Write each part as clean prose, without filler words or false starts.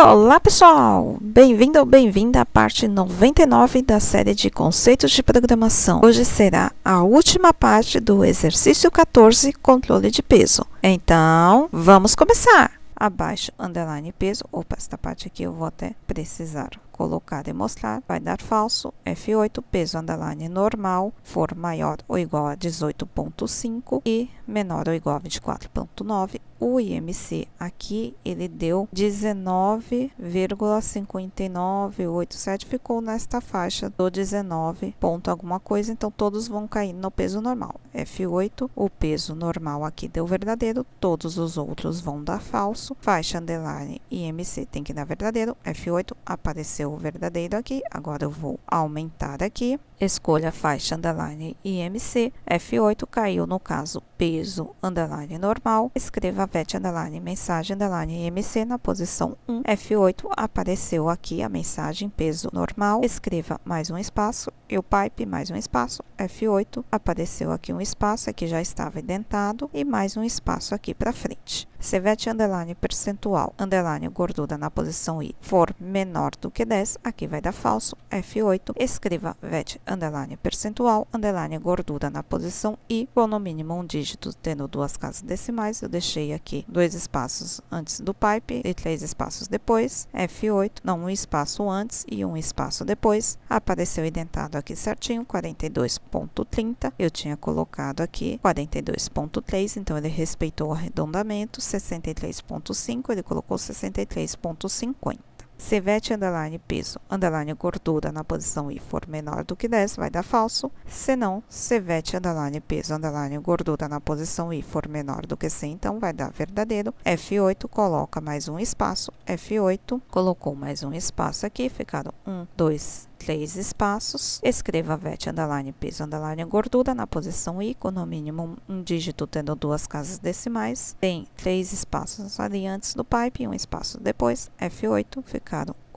Olá pessoal, bem-vindo ou bem-vinda à parte 99 da série de conceitos de programação. Hoje será a última parte do exercício 14, controle de peso. Então, vamos começar! Abaixo, underline peso, opa, esta parte aqui eu vou até precisar colocar e mostrar, vai dar falso, F8, peso underline normal, for maior ou igual a 18.5 e menor ou igual a 24.9. O IMC aqui, ele deu 19,5987, ficou nesta faixa do 19 ponto alguma coisa, então todos vão cair no peso normal. F8, o peso normal aqui deu verdadeiro, todos os outros vão dar falso. Faixa underline IMC tem que dar verdadeiro, F8, apareceu o verdadeiro aqui, agora eu vou aumentar aqui. Escolha faixa underline IMC, F8 caiu no caso peso underline normal, escreva VET underline mensagem underline IMC na posição 1, F8 apareceu aqui a mensagem peso normal, escreva mais um espaço e o pipe mais um espaço, F8 apareceu aqui um espaço, aqui já estava indentado e mais um espaço aqui para frente. Se VET underline percentual underline gordura na posição I for menor do que 10, aqui vai dar falso, F8, escreva VET underline percentual underline gordura na posição I, com no mínimo um dígito tendo duas casas decimais, eu deixei aqui 2 espaços antes do pipe e 3 espaços depois, F8, não, um espaço antes e um espaço depois, apareceu indentado aqui certinho, 42.30, eu tinha colocado aqui 42.3, então ele respeitou o arredondamento, 63.5, ele colocou 63.50. Se VET underline peso underline gordura na posição I for menor do que 10, vai dar falso. Se não, se VET underline peso underline gordura na posição I for menor do que 100, então vai dar verdadeiro. F8, coloca mais um espaço. F8, colocou mais um espaço aqui, ficaram 1, 2, 3 espaços. Escreva VET underline peso underline gordura na posição I, com no mínimo um dígito tendo duas casas decimais. Tem 3 espaços ali antes do pipe e um espaço depois. F8, ficaram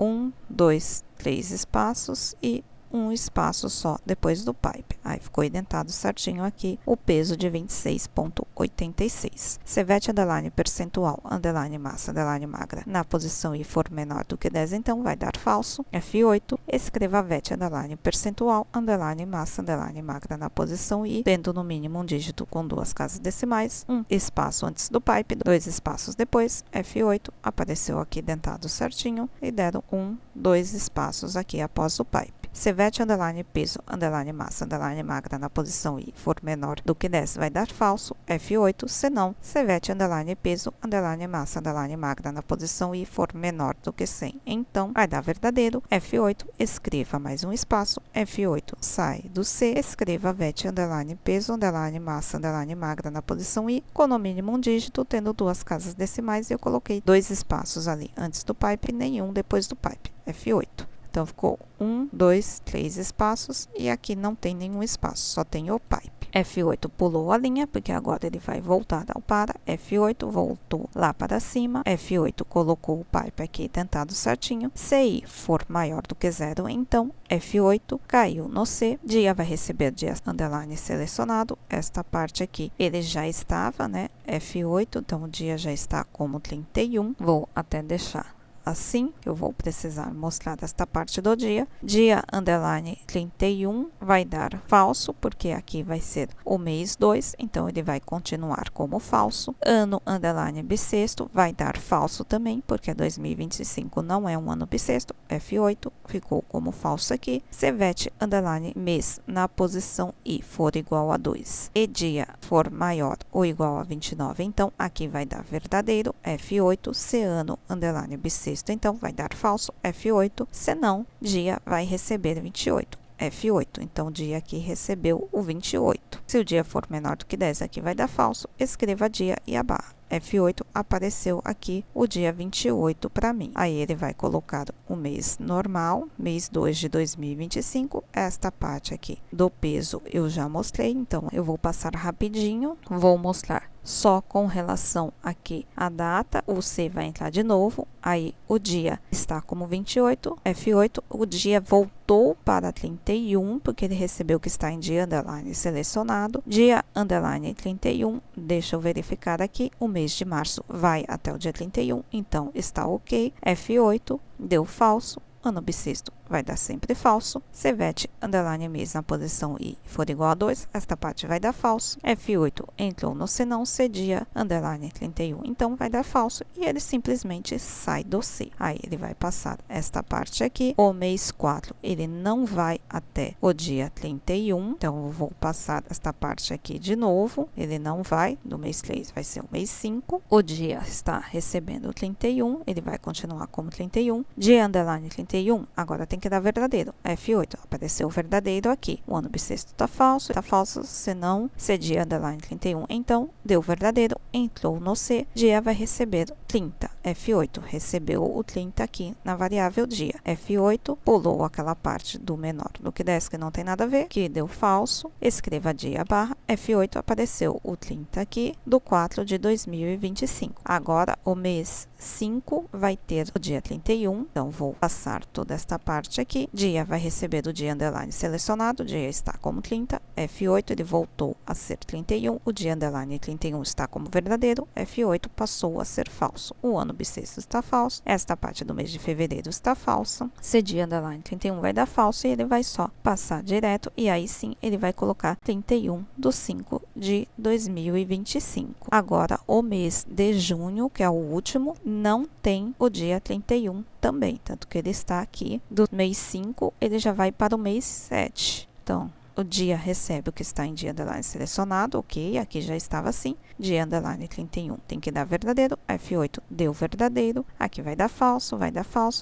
1, 2, 3 espaços e um espaço só depois do pipe. Aí ficou indentado certinho aqui o peso de 26.86. Se VET underline percentual underline massa underline magra na posição I for menor do que 10, então vai dar falso. F8, escreva VET underline percentual underline massa underline magra na posição I, tendo no mínimo um dígito com duas casas decimais, um espaço antes do pipe, 2 espaços depois. F8, apareceu aqui indentado certinho e deram 1, 2 espaços aqui após o pipe. Se VET underline peso underline massa underline magra na posição I for menor do que 10, vai dar falso, F8, se não, se VET underline peso underline massa underline magra na posição I for menor do que 100, então vai dar verdadeiro, F8, escreva mais um espaço, F8, sai do C, escreva VET underline peso underline massa underline magra na posição I, com no mínimo um dígito, tendo duas casas decimais, e eu coloquei 2 espaços ali antes do pipe e nenhum depois do pipe, F8. Então, ficou 1, 2, 3 espaços e aqui não tem nenhum espaço, só tem o pipe. F8 pulou a linha, porque agora ele vai voltar ao para. F8 voltou lá para cima. F8 colocou o pipe aqui tentado certinho. Se I for maior do que 0, então F8 caiu no C. Dia vai receber dia underline selecionado. Esta parte aqui ele já estava, né? F8, então o dia já está como 31. Vou até deixar assim, eu vou precisar mostrar esta parte do dia. Dia underline 31 vai dar falso, porque aqui vai ser o mês 2, então ele vai continuar como falso. Ano underline bissexto vai dar falso também, porque 2025 não é um ano bissexto. F8 ficou como falso aqui. Se VET underline mês na posição I for igual a 2 e dia for maior ou igual a 29, então aqui vai dar verdadeiro. F8, se ano underline bissexto, então vai dar falso, F8, se não, dia vai receber 28, F8, então o dia aqui recebeu o 28. Se o dia for menor do que 10, aqui vai dar falso, escreva dia e a barra. F8, apareceu aqui o dia 28 para mim. Aí ele vai colocar o mês normal, mês 2 de 2025. Esta parte aqui do peso eu já mostrei, então eu vou passar rapidinho, vou mostrar só com relação aqui à data. O C vai entrar de novo, aí o dia está como 28, F8, o dia voltou para 31, porque ele recebeu que está em dia underline selecionado, dia underline 31, deixa eu verificar aqui, o mês mês de março vai até o dia 31, então está ok. F8, deu falso. Ano bissexto vai dar sempre falso. Se vet underline mês na posição I for igual a 2, esta parte vai dar falso. F8 entrou no senão, se dia underline 31, então vai dar falso. E ele simplesmente sai do C. Aí ele vai passar esta parte aqui. O mês 4 ele não vai até o dia 31, então eu vou passar esta parte aqui de novo. Ele não vai, do mês 3 vai ser o mês 5. O dia está recebendo 31, ele vai continuar como 31. Dia underline 31, agora tem que dar verdadeiro. F8, apareceu o verdadeiro aqui. O ano bissexto está falso, senão, se dia underline 31, então, deu verdadeiro, entrou no C, dia vai receber 30. F8, recebeu o 30 aqui na variável dia. F8, pulou aquela parte do menor do que 10, que não tem nada a ver, que deu falso, escreva dia barra, F8, apareceu o 30 aqui, do 4 de 2025. Agora, o mês 5 vai ter o dia 31, então vou passar toda esta parte aqui. Dia vai receber o dia underline selecionado, o dia está como 30, F8 ele voltou a ser 31, o dia underline 31 está como verdadeiro, F8 passou a ser falso. O ano bissexto está falso, esta parte do mês de fevereiro está falsa, se dia underline 31 vai dar falso e ele vai só passar direto e aí sim ele vai colocar 31 de 5 de 2025. Agora o mês de junho, que é o último, não tem o dia 31 também, tanto que ele está aqui do mês 5, ele já vai para o mês 7. Então, o dia recebe o que está em dia underline selecionado, ok, aqui já estava assim. Dia underline 31 tem que dar verdadeiro, F8 deu verdadeiro, aqui vai dar falso,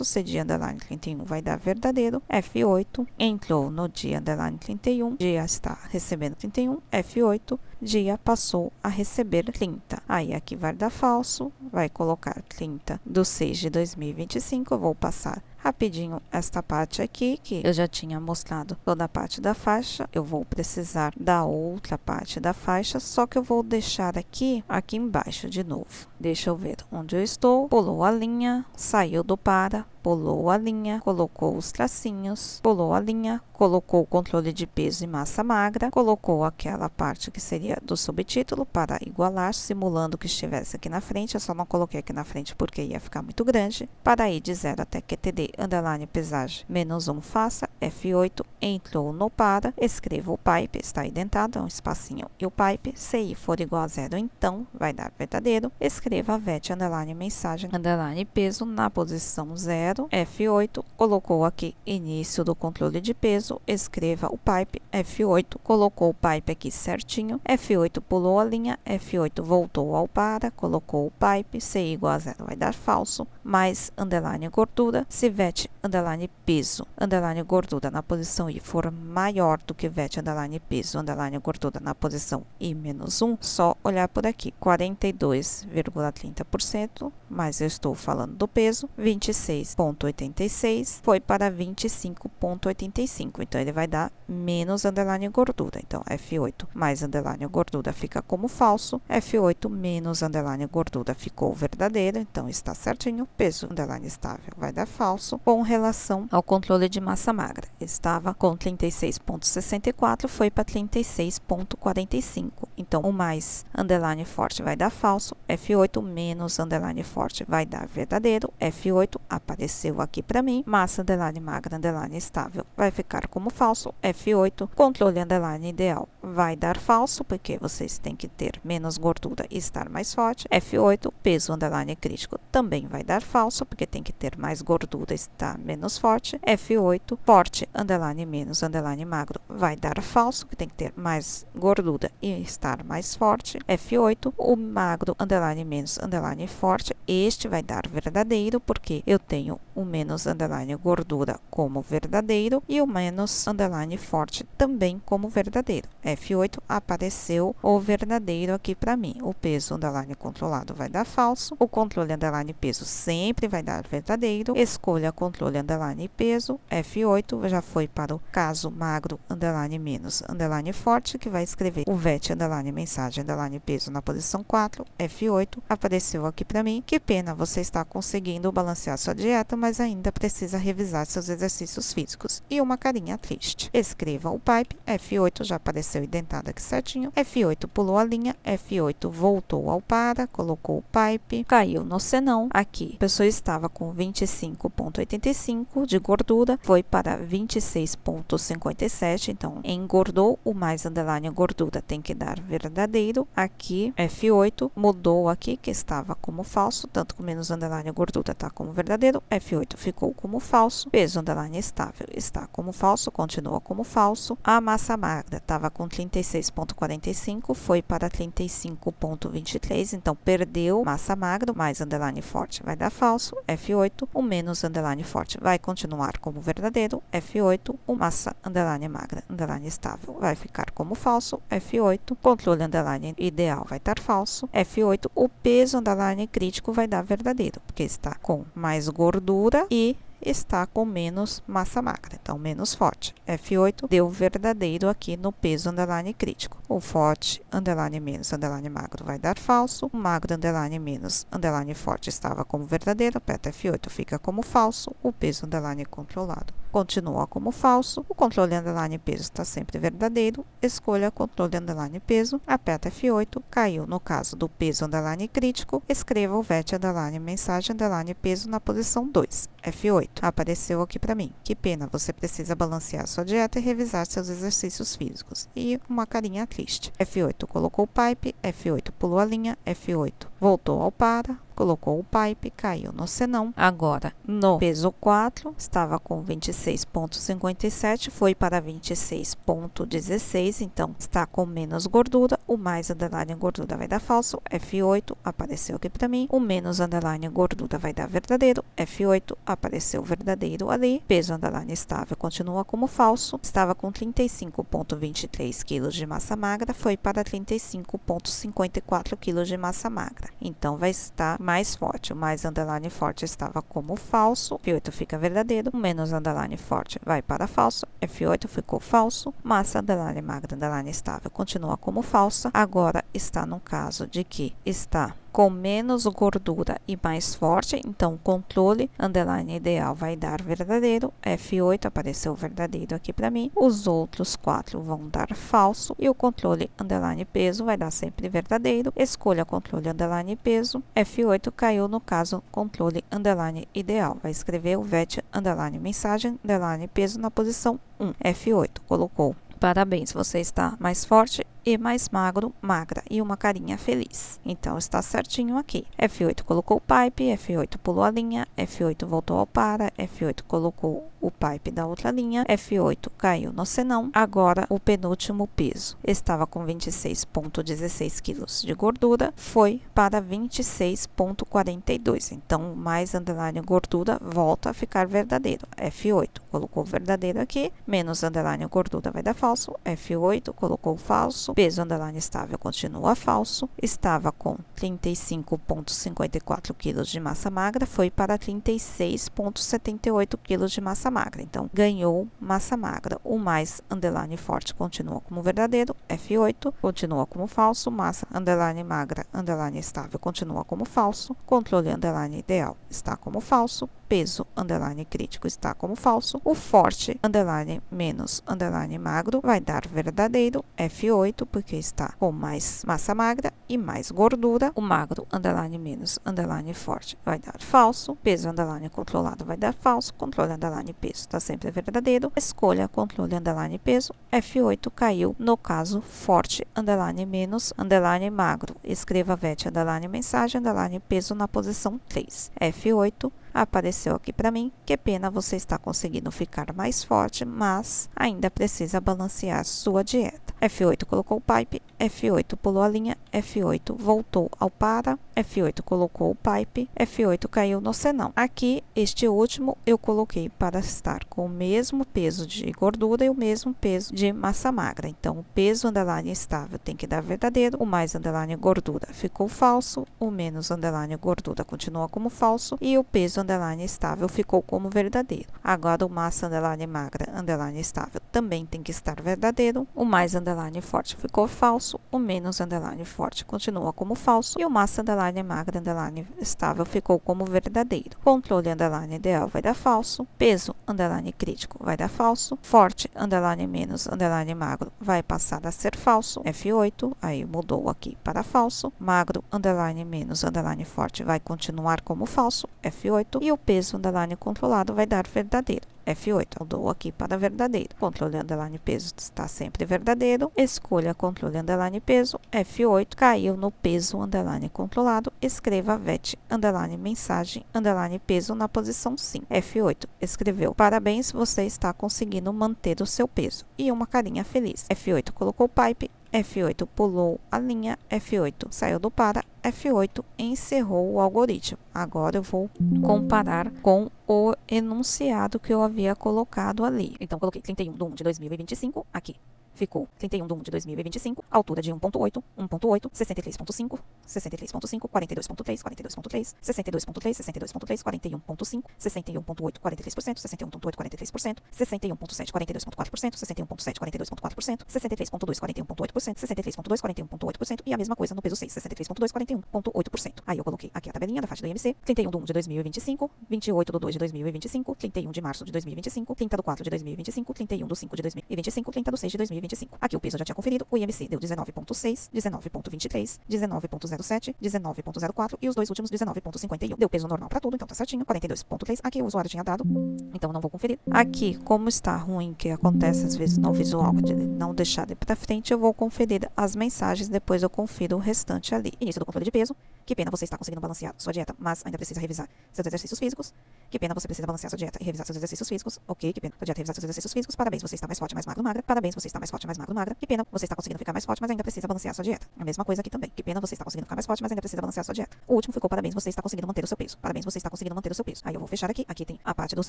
se dia underline 31 vai dar verdadeiro, F8 entrou no dia underline 31, dia está recebendo 31, F8, dia passou a receber 30. Aí aqui vai dar falso, vai colocar 30 do 6 de 2025, eu vou passar rapidinho esta parte aqui, que eu já tinha mostrado toda a parte da faixa. Eu vou precisar da outra parte da faixa, só que eu vou deixar aqui embaixo de novo. Deixa eu ver onde eu estou. Pulou a linha, saiu do para, pulou a linha, colocou os tracinhos, pulou a linha, colocou o controle de peso e massa magra, colocou aquela parte que seria do subtítulo para igualar, simulando que estivesse aqui na frente. Eu só não coloquei aqui na frente porque ia ficar muito grande. Para ir de 0 até QTD, underline pesagem, -1 faça, F8, entrou no para, escreva o pipe, está identado, é um espacinho, e o pipe, se I for igual a 0, então vai dar verdadeiro. Escreva vet, underline mensagem, underline peso, na posição 0, F8, colocou aqui início do controle de peso, escreva o pipe, F8, colocou o pipe aqui certinho, F8 pulou a linha, F8 voltou ao para, colocou o pipe, se I igual a 0 vai dar falso, mais underline gordura, se vet, underline peso, underline gordura na posição I for maior do que vet, underline peso, underline gordura na posição I-1, só olhar por aqui, 42,30%, mas eu estou falando do peso, 26,86 foi para 25,85, então ele vai dar menos underline gordura. Então, F8 mais underline gordura fica como falso, F8 menos underline gordura ficou verdadeiro, então está certinho. Peso underline estável vai dar falso. Com relação ao controle de massa magra, estava com 36,64, foi para 36,45, então o mais underline forte vai dar falso, F8 menos underline forte vai dar verdadeiro, F8 apareceu aqui para mim, massa underline magra underline estável vai ficar como falso, F8, controle underline ideal vai dar falso, porque vocês têm que ter menos gordura e estar mais forte, F8, peso underline crítico também vai dar falso, porque tem que ter mais gordura e estar menos forte, F8, forte underline menos underline magro vai dar falso, que tem que ter mais gordura e estar mais forte, F8, o magro underline menos underline forte, este vai dar verdadeiro, porque eu tenho o menos underline gordura como verdadeiro e o menos underline forte também como verdadeiro. F8 apareceu o verdadeiro aqui para mim. O peso underline controlado vai dar falso, o controle underline peso sempre vai dar verdadeiro, escolha controle underline peso, F8 já foi para o caso magro underline menos underline forte, que vai escrever o vet underline mensagem underline peso na posição 4, F8 apareceu aqui para mim. Que pena, você está conseguindo balancear sua dieta, mas mas ainda precisa revisar seus exercícios físicos. E uma carinha triste. Escreva o pipe, F8 já apareceu indentado aqui certinho, F8 pulou a linha, F8 voltou ao para, colocou o pipe, caiu no senão. Aqui, a pessoa estava com 25,85 de gordura, foi para 26,57, então engordou, o mais underline gordura tem que dar verdadeiro. Aqui, F8 mudou aqui, que estava como falso, tanto que o menos underline gordura está como verdadeiro, F8 ficou como falso, peso underline estável está como falso, continua como falso. A massa magra estava com 36,45, foi para 35,23, então perdeu massa magra, mais underline forte vai dar falso, F8, o menos underline forte vai continuar como verdadeiro, F8, o massa underline magra, underline estável vai ficar como falso, F8, controle underline ideal vai dar falso, F8, o peso underline crítico vai dar verdadeiro, porque está com mais gordura e está com menos massa magra, então menos forte. F8 deu verdadeiro aqui no peso underline crítico. O forte underline menos underline magro vai dar falso. O magro underline menos underline forte estava como verdadeiro. Aperta F8, fica como falso. O peso underline controlado continua como falso. O controle underline peso está sempre verdadeiro. Escolha controle underline peso. Aperta F8, caiu no caso do peso underline crítico. Escreva o VET underline mensagem underline peso na posição 2. F8. Apareceu aqui para mim. Que pena, você precisa balancear sua dieta e revisar seus exercícios físicos. E uma carinha triste. F8 colocou o pipe, F8 pulou a linha, F8 voltou ao para, colocou o pipe, caiu no senão. Agora, no peso 4, estava com 26,57, foi para 26,16, então está com menos gordura. O mais underline gordura vai dar falso, F8, apareceu aqui para mim. O menos underline gordura vai dar verdadeiro, F8, apareceu verdadeiro ali. Peso underline estável continua como falso, estava com 35,23 kg de massa magra, foi para 35,54 kg de massa magra. Então, vai estar mais forte. O mais underline forte estava como falso, F8 fica verdadeiro. O menos underline forte vai para falso, F8 ficou falso. Massa underline magra underline estável continua como falsa. Agora, está no caso de que está com menos gordura e mais forte, então controle underline ideal vai dar verdadeiro, F8 apareceu verdadeiro aqui para mim, os outros 4 vão dar falso e o controle underline peso vai dar sempre verdadeiro. Escolha controle underline peso, F8 caiu no caso controle underline ideal, vai escrever o VET underline mensagem underline peso na posição 1, F8 colocou. Parabéns, você está mais forte e mais magro, magra e uma carinha feliz. Então, está certinho aqui. F8 colocou o pipe, F8 pulou a linha, F8 voltou ao para, F8 colocou o pipe da outra linha, F8 caiu no senão. Agora, o penúltimo peso. Estava com 26,16 kg de gordura, foi para 26,42. Então, mais underline gordura volta a ficar verdadeiro. F8 colocou verdadeiro aqui, menos underline gordura vai dar falso, F8 colocou falso, peso underline estável continua falso, estava com 35,54 kg de massa magra, foi para 36,78 kg de massa magra, então ganhou massa magra. O mais underline forte continua como verdadeiro, F8 continua como falso, massa underline magra underline estável continua como falso, controle underline ideal está como falso, peso underline crítico está como falso, o forte underline menos underline magro vai dar verdadeiro, F8 porque está com mais massa magra e mais gordura. O magro underline menos underline forte vai dar falso, peso underline controlado vai dar falso, controle underline peso está sempre verdadeiro. Escolha controle underline peso, F8 caiu no caso forte underline menos underline magro. Escreva VET underline mensagem underline peso na posição 3, F8 apareceu aqui para mim. Que pena, você está conseguindo ficar mais forte, mas ainda precisa balancear sua dieta. F8 colocou o pipe, F8 pulou a linha, F8 voltou ao para, F8 colocou o pipe, F8 caiu no senão. Aqui, este último, eu coloquei para estar com o mesmo peso de gordura e o mesmo peso de massa magra. Então, o peso underline estável tem que dar verdadeiro, o mais underline gordura ficou falso, o menos underline gordura continua como falso e o peso peso underline estável ficou como verdadeiro. Agora o massa underline magra underline estável também tem que estar verdadeiro. O mais underline forte ficou falso. O menos underline forte continua como falso. E o massa underline magra underline estável ficou como verdadeiro. Controle underline ideal vai dar falso. Peso underline crítico vai dar falso. Forte underline menos underline magro vai passar a ser falso. F8, aí mudou aqui para falso. Magro underline menos underline forte vai continuar como falso. F8. E o peso underline controlado vai dar verdadeiro. F8, mudou aqui para verdadeiro. Controle underline peso está sempre verdadeiro. Escolha controle underline peso. F8, caiu no peso underline controlado. Escreva VET underline mensagem underline peso na posição 5. F8, escreveu: parabéns, você está conseguindo manter o seu peso. E uma carinha feliz. F8, colocou o pipe. F8 pulou a linha, F8 saiu do para, F8 encerrou o algoritmo. Agora eu vou comparar com o enunciado que eu havia colocado ali. Então, coloquei 31/1/2025 aqui. Ficou 31/1/2025, altura de 1.8, 1.8, 63.5, 63.5, 42.3, 42.3, 62.3, 62.3, 41.5, 61.8, 43%, 61.8, 43%, 61.7, 42.4%, 61.7, 42.4%, 63.2, 41.8%, 63.2, 41.8% e a mesma coisa no peso 6, 63.2, 41.8%. Aí eu coloquei aqui a tabelinha da faixa do IMC, 31/1/2025, 28/2/2025, 31 de março de 2025, 30/4/2025, 31/5/2025, 30/6/2025. Aqui o peso eu já tinha conferido, o IMC deu 19.6, 19.23, 19.07, 19.04 e os dois últimos 19.51. Deu peso normal para tudo, então tá certinho, 42.3. Aqui o usuário tinha dado, então não vou conferir. Aqui, como está ruim, que acontece às vezes no visual, de não deixar de para frente, eu vou conferir as mensagens, depois eu confiro o restante ali. Início do controle de peso, que pena você está conseguindo balancear sua dieta, mas ainda precisa revisar seus exercícios físicos. Que pena você precisa balancear sua dieta e revisar seus exercícios físicos. Ok, que pena sua dieta e revisar seus exercícios físicos. Parabéns, você está mais forte, mais magro, magra. Parabéns, você está mais forte, mais magro, magra. Que pena você está conseguindo ficar mais forte, mas ainda precisa balancear sua dieta. A mesma coisa aqui também. Que pena você está conseguindo ficar mais forte, mas ainda precisa balancear sua dieta. O último ficou: parabéns, você está conseguindo manter o seu peso. Parabéns, você está conseguindo manter o seu peso. Aí eu vou fechar aqui. Aqui tem a parte dos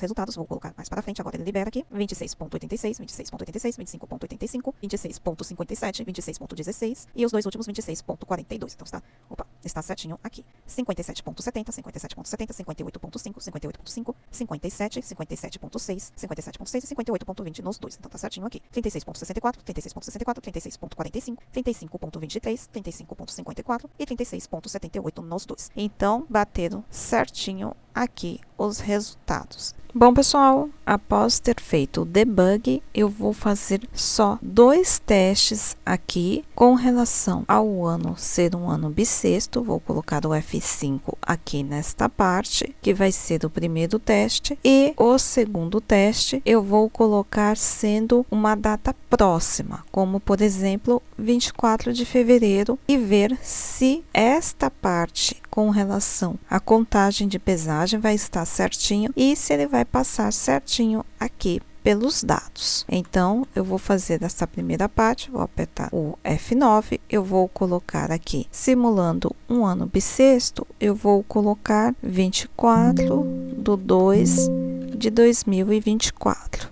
resultados. Vou colocar mais para frente. Agora ele libera aqui: 26.86, 26.86, 25.85, 26.57, 26.16 e os dois últimos 26.42. Então está certinho aqui. 57.70, 57.70, 58.5, 58.5, 57, 57.6, 57.6 e 58.20 nos dois. Então tá certinho aqui. 36.64, 36.64, 36.45, 35.23, 35.54 e 36.78 nos dois. Então, bateram certinho aqui os resultados. Bom, pessoal, após ter feito o debug, eu vou fazer só 2 testes aqui com relação ao ano ser um ano bissexto. Vou colocar o F5 aqui nesta parte, que vai ser o primeiro teste, e o segundo teste eu vou colocar sendo uma data próxima, como por exemplo 24 de fevereiro, e ver se esta parte com relação à contagem de pesagem vai estar certinho e se ele vai passar certinho aqui pelos dados. Então, eu vou fazer essa primeira parte, vou apertar o F9, eu vou colocar aqui, simulando um ano bissexto, eu vou colocar 24/2/2024.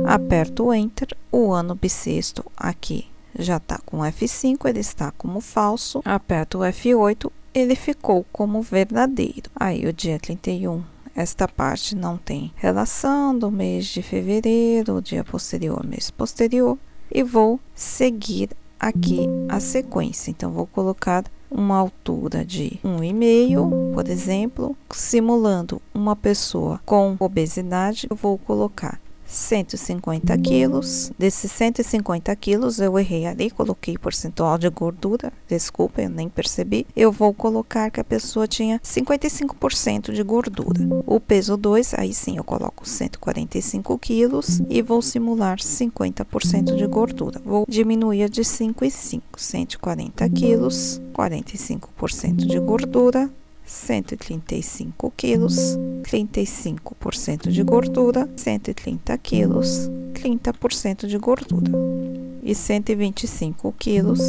Aperto o Enter, o ano bissexto aqui já está com F5, ele está como falso, aperto o F8, ele ficou como verdadeiro. Aí o dia 31, esta parte não tem relação do mês de fevereiro, o dia posterior, mês posterior, e vou seguir aqui a sequência. Então, vou colocar uma altura de 1,5, por exemplo, simulando uma pessoa com obesidade, eu vou colocar 150 quilos. Desses 150 quilos, eu errei ali, coloquei percentual de gordura, desculpa, eu nem percebi. Eu vou colocar que a pessoa tinha 55% de gordura. O peso 2, aí sim eu coloco 145 quilos e vou simular 50% de gordura. Vou diminuir de 5 e 5, 140 quilos, 45% de gordura, 135 quilos, 35% de gordura, 130 quilos, 30% de gordura, e 125 quilos,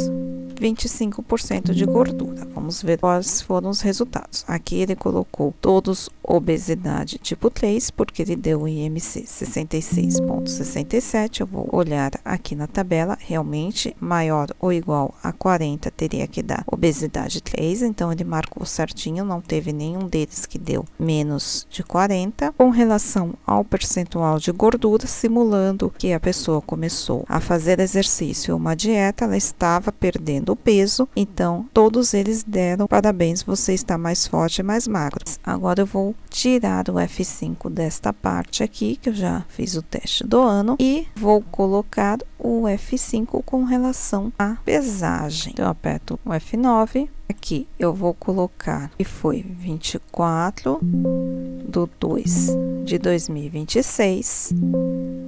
25% de gordura. Vamos ver quais foram os resultados. Aqui ele colocou todos obesidade tipo 3, porque ele deu o IMC 66,67. Eu vou olhar aqui na tabela, realmente maior ou igual a 40 teria que dar obesidade 3, então ele marcou certinho, não teve nenhum deles que deu menos de 40. Com relação ao percentual de gordura, simulando que a pessoa começou a fazer exercício ou uma dieta, ela estava perdendo peso, então todos eles deram parabéns, você está mais forte e mais magro. Agora eu vou tirar o F5 desta parte aqui, que eu já fiz o teste do ano, e vou colocar o F5 com relação à pesagem. Então, eu aperto o F9. Aqui eu vou colocar que foi 24/2 de 2026,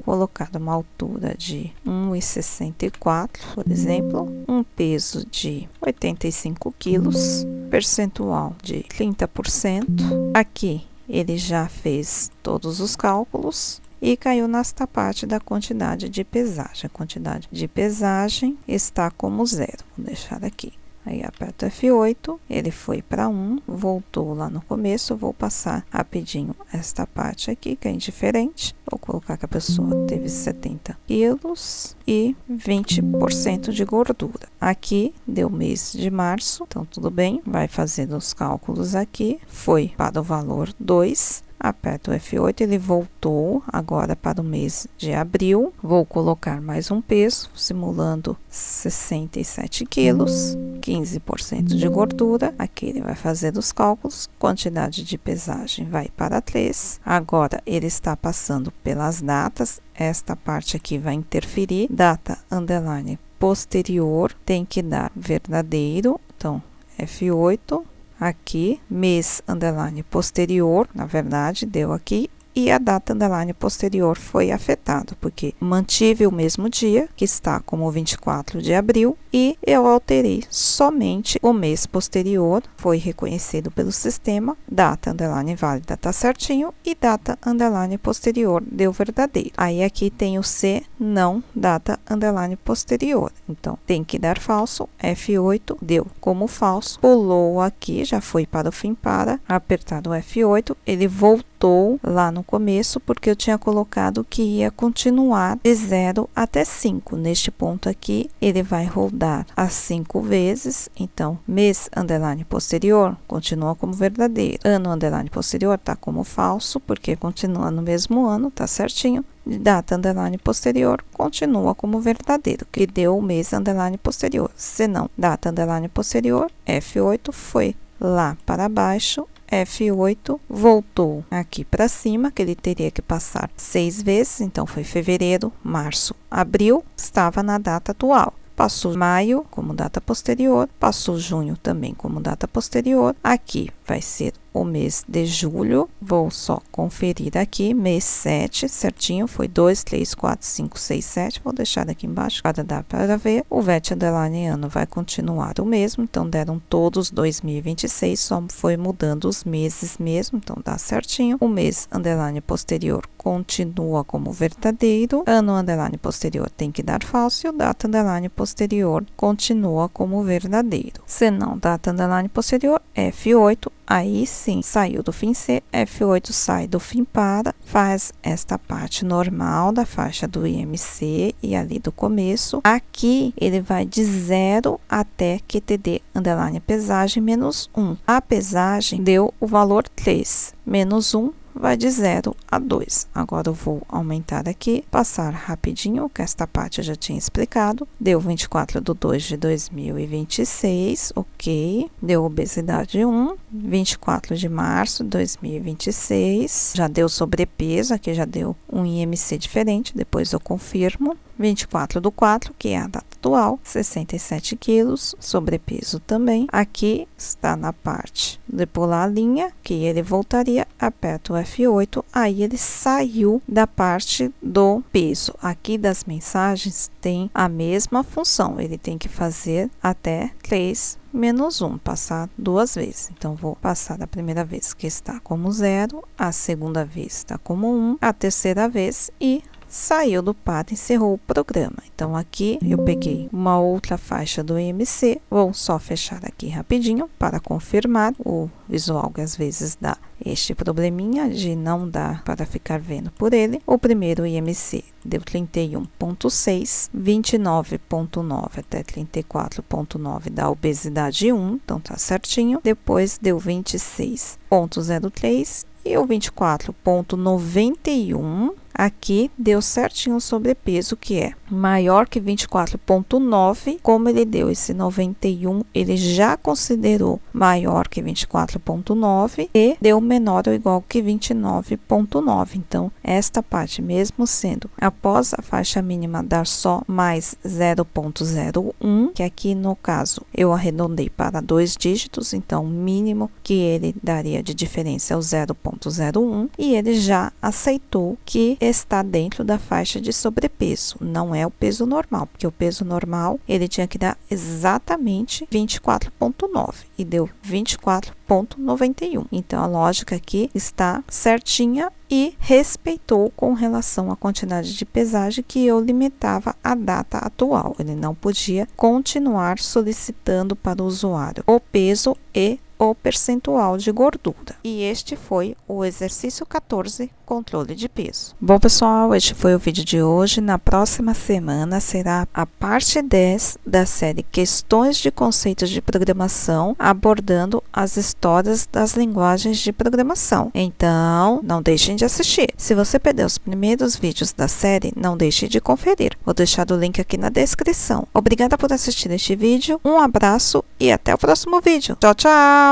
colocar uma altura de 1,64, por exemplo, um peso de 85 quilos, percentual de 30%. Aqui ele já fez todos os cálculos e caiu nesta parte da quantidade de pesagem. A quantidade de pesagem está como 0. Vou deixar aqui. Aí aperto F8, ele foi para 1, voltou lá no começo. Vou passar rapidinho esta parte aqui, que é indiferente. Vou colocar que a pessoa teve 70 quilos e 20% de gordura. Aqui deu mês de março, então tudo bem. Vai fazendo os cálculos aqui. Foi para o valor 2. Aperto o F8, ele voltou agora para o mês de abril. Vou colocar mais um peso, simulando 67 quilos, 15% de gordura. Aqui ele vai fazer os cálculos, quantidade de pesagem vai para 3. Agora ele está passando pelas datas, esta parte aqui vai interferir. Data underline posterior tem que dar verdadeiro, então F8. Aqui, mês underline posterior, na verdade, deu aqui, e a data underline posterior foi afetado, porque mantive o mesmo dia, que está como 24 de abril, e eu alterei somente o mês posterior, foi reconhecido pelo sistema, data underline válida está certinho, e data underline posterior deu verdadeiro. Aí aqui tem o C, não, data underline posterior, então tem que dar falso, F8 deu como falso, pulou aqui, já foi para o fim para, apertado o F8, ele voltou lá no começo, porque eu tinha colocado que ia continuar de 0 até 5. Neste ponto aqui, ele vai rodar as 5 vezes. Então, mês underline posterior continua como verdadeiro. Ano underline posterior está como falso, porque continua no mesmo ano, tá certinho. Data underline posterior continua como verdadeiro, que deu o mês underline posterior. Se não, data underline posterior, F8 foi lá para baixo. F8 voltou aqui para cima, que ele teria que passar 6 vezes, então foi fevereiro, março, abril, estava na data atual. Passou maio como data posterior, passou junho também como data posterior. Aqui vai ser o mês de julho, vou só conferir aqui, mês 7, certinho, foi 2, 3, 4, 5, 6, 7, vou deixar aqui embaixo para dar para ver. O VET underline ano vai continuar o mesmo, então deram todos 2026, só foi mudando os meses mesmo, então dá certinho. O mês underline posterior continua como verdadeiro, ano underline posterior tem que dar falso, e o data underline posterior continua como verdadeiro. Se não, data underline posterior, F8, aí sim, saiu do fim C, F8 sai do fim para, faz esta parte normal da faixa do IMC e ali do começo. Aqui ele vai de 0 até QTD underline pesagem menos 1. A pesagem deu o valor 3, menos 1 vai de 0 a 2. Agora eu vou aumentar aqui, passar rapidinho, que esta parte eu já tinha explicado. Deu 24/2 de 2026, ok. Deu obesidade 1, 24 de março de 2026. Já deu sobrepeso, aqui já deu um IMC diferente, depois eu confirmo. 24/4, que é a data atual, 67 quilos, sobrepeso também. Aqui está na parte de pular a linha, que ele voltaria, aperto o F8, aí ele saiu da parte do peso. Aqui das mensagens tem a mesma função, ele tem que fazer até 3 menos 1, passar 2 vezes. Então, vou passar a primeira vez que está como 0, a segunda vez está como 1, a terceira vez e saiu do par, encerrou o programa. Então, aqui eu peguei uma outra faixa do IMC, vou só fechar aqui rapidinho para confirmar o visual, que às vezes dá este probleminha de não dar para ficar vendo por ele. O primeiro IMC deu 31,6, 29,9 até 34,9 da obesidade 1, então tá certinho. Depois deu 26,03 e o 24,91 aqui deu certinho o sobrepeso, que é maior que 24,9. Como ele deu esse 91, ele já considerou maior que 24,9 e deu menor ou igual que 29,9. Então, esta parte, mesmo sendo após a faixa mínima dar só mais 0,01, que aqui no caso eu arredondei para 2 dígitos, então o mínimo que ele daria de diferença é o 0,01, e ele já aceitou que está dentro da faixa de sobrepeso, não é o peso normal, porque o peso normal ele tinha que dar exatamente 24,9 e deu 24,91. Então a lógica aqui está certinha e respeitou com relação à quantidade de pesagem que eu limitava a data atual. Ele não podia continuar solicitando para o usuário o peso e o percentual de gordura. E este foi o exercício 14, controle de peso. Bom, pessoal, este foi o vídeo de hoje. Na próxima semana será a parte 10 da série Questões de Conceitos de Programação, abordando as histórias das linguagens de programação. Então, não deixem de assistir. Se você perdeu os primeiros vídeos da série, não deixe de conferir. Vou deixar o link aqui na descrição. Obrigada por assistir este vídeo, um abraço e até o próximo vídeo. Tchau, tchau!